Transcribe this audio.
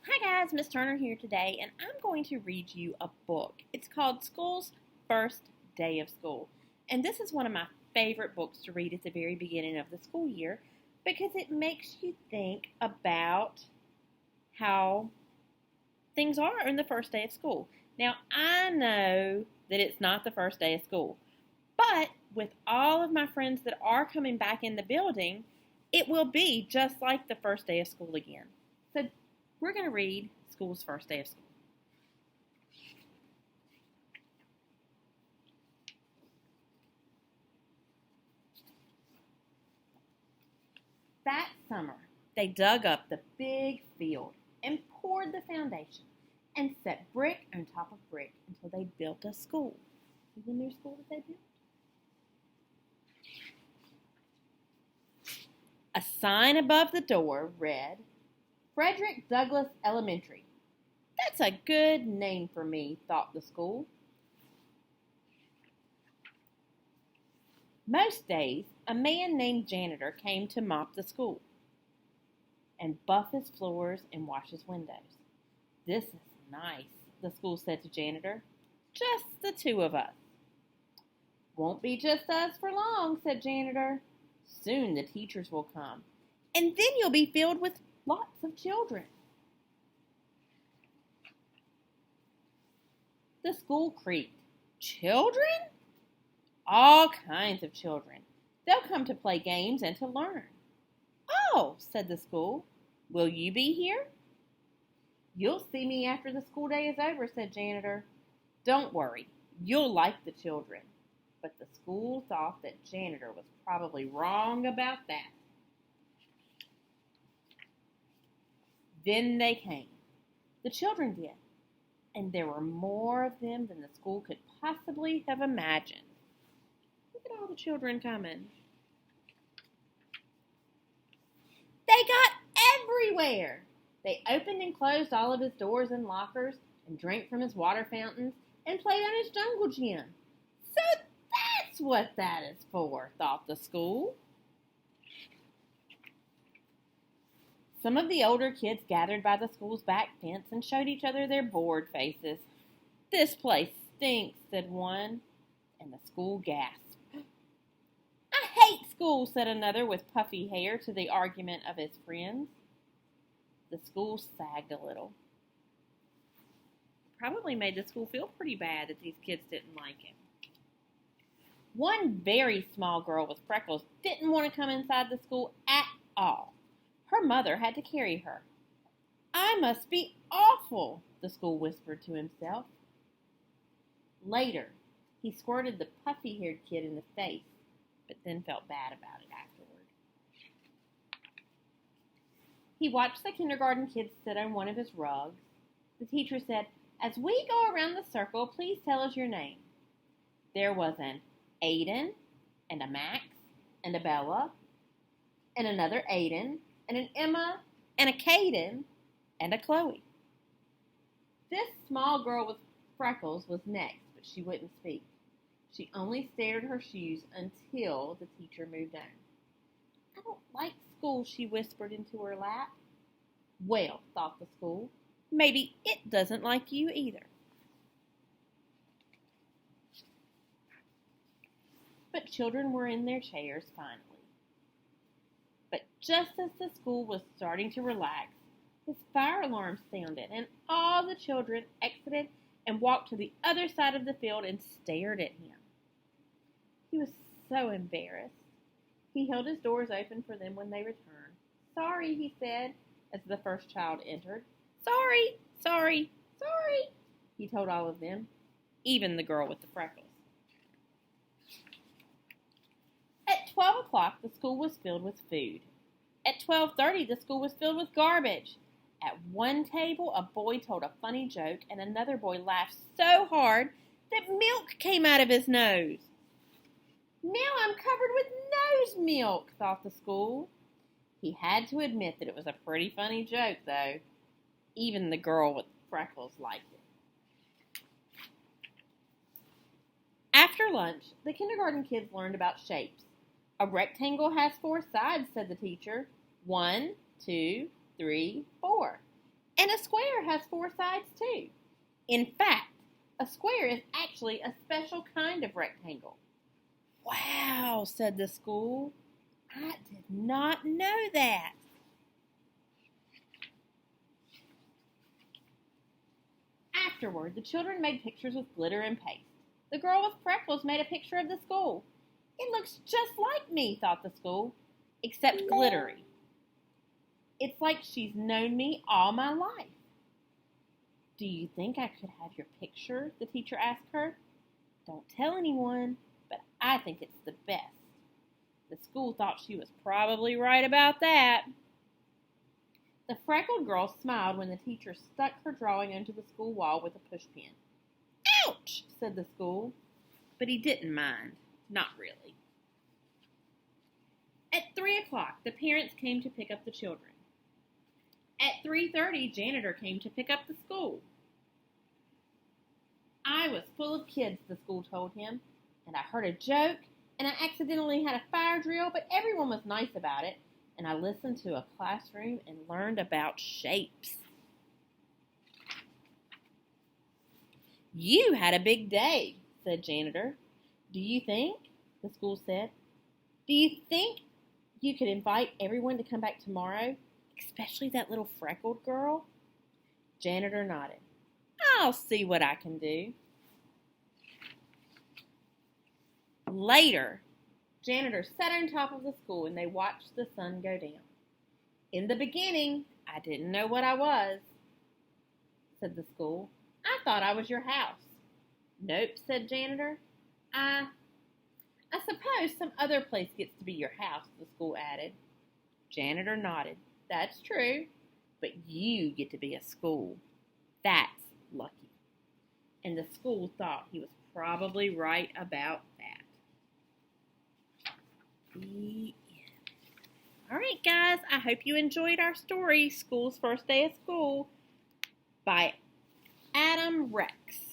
Hi guys, Miss Turner here today, and I'm going to read you a book. It's called School's First Day of School, and this is one of my favorite books to read at the very beginning of the school year because it makes you think about how things are on the first day of school. Now, I know that it's not the first day of school, but with all of my friends that are coming back in the building, it will be just like the first day of school again. So we're going to read School's First Day of School. That summer, they dug up the big field and poured the foundation and set brick on top of brick until they built a school. See the new school that they built? A sign above the door read, Frederick Douglass Elementary. That's a good name for me, thought the school. Most days, a man named Janitor came to mop the school and buff his floors and wash his windows. This is nice, the school said to Janitor. Just the two of us. Won't be just us for long, said Janitor. Soon the teachers will come, and then you'll be filled with lots of children. The school creaked. Children? All kinds of children. They'll come to play games and to learn. Oh, said the school. Will you be here? You'll see me after the school day is over, said Janitor. Don't worry, you'll like the children. But the school thought that Janitor was probably wrong about that. Then they came. The children did. And there were more of them than the school could possibly have imagined. Look at all the children coming. They got everywhere. They opened and closed all of his doors and lockers and drank from his water fountains and played on his jungle gym. So that's what that is for, thought the school. Some of the older kids gathered by the school's back fence and showed each other their bored faces. This place stinks, said one, and the school gasped. I hate school, said another with puffy hair to the argument of his friends. The school sagged a little. Probably made the school feel pretty bad that these kids didn't like him. One very small girl with freckles didn't want to come inside the school at all. Her mother had to carry her. I must be awful, the school whispered to himself. Later, he squirted the puffy-haired kid in the face, but then felt bad about it afterward. He watched the kindergarten kids sit on one of his rugs. The teacher said, As we go around the circle, please tell us your name. There was an Aiden, and a Max, and a Bella, and another Aiden, and an Emma, and a Caden, and a Chloe. This small girl with freckles was next, but she wouldn't speak. She only stared at her shoes until the teacher moved on. I don't like school, she whispered into her lap. Well, thought the school, maybe it doesn't like you either. But children were in their chairs finally. But just as the school was starting to relax, his fire alarm sounded, and all the children exited and walked to the other side of the field and stared at him. He was so embarrassed. He held his doors open for them when they returned. Sorry, he said, as the first child entered. Sorry, sorry, sorry, he told all of them, even the girl with the freckles. At 12 o'clock, the school was filled with food. At 12:30, the school was filled with garbage. At one table, a boy told a funny joke, and another boy laughed so hard that milk came out of his nose. Now I'm covered with nose milk, thought the school. He had to admit that it was a pretty funny joke, though. Even the girl with freckles liked it. After lunch, the kindergarten kids learned about shapes. A rectangle has 4 sides, said the teacher. 1, 2, 3, 4. And a square has 4 sides too. In fact, a square is actually a special kind of rectangle. Wow, said the school. I did not know that. Afterward, the children made pictures with glitter and paste. The girl with freckles made a picture of the school. It looks just like me, thought the school, except glittery. It's like she's known me all my life. Do you think I could have your picture? The teacher asked her. Don't tell anyone, but I think it's the best. The school thought she was probably right about that. The freckled girl smiled when the teacher stuck her drawing onto the school wall with a pushpin. Ouch, said the school, but he didn't mind. Not really. At 3 o'clock, the parents came to pick up the children. At 3:30, janitor came to pick up the school. I was full of kids, the school told him, and I heard a joke, and I accidentally had a fire drill, but everyone was nice about it, and I listened to a classroom and learned about shapes. You had a big day, said janitor. Do you think, the school said, do you think you could invite everyone to come back tomorrow, especially that little freckled girl? Janitor nodded. I'll see what I can do. Later, janitor sat on top of the school and they watched the sun go down. In the beginning, I didn't know what I was, said the school. I thought I was your house. Nope, said janitor. I suppose some other place gets to be your house, the school added. Janitor nodded. That's true, but you get to be a school. That's lucky. And the school thought he was probably right about that. The end. All right, guys, I hope you enjoyed our story, School's First Day of School, by Adam Rex.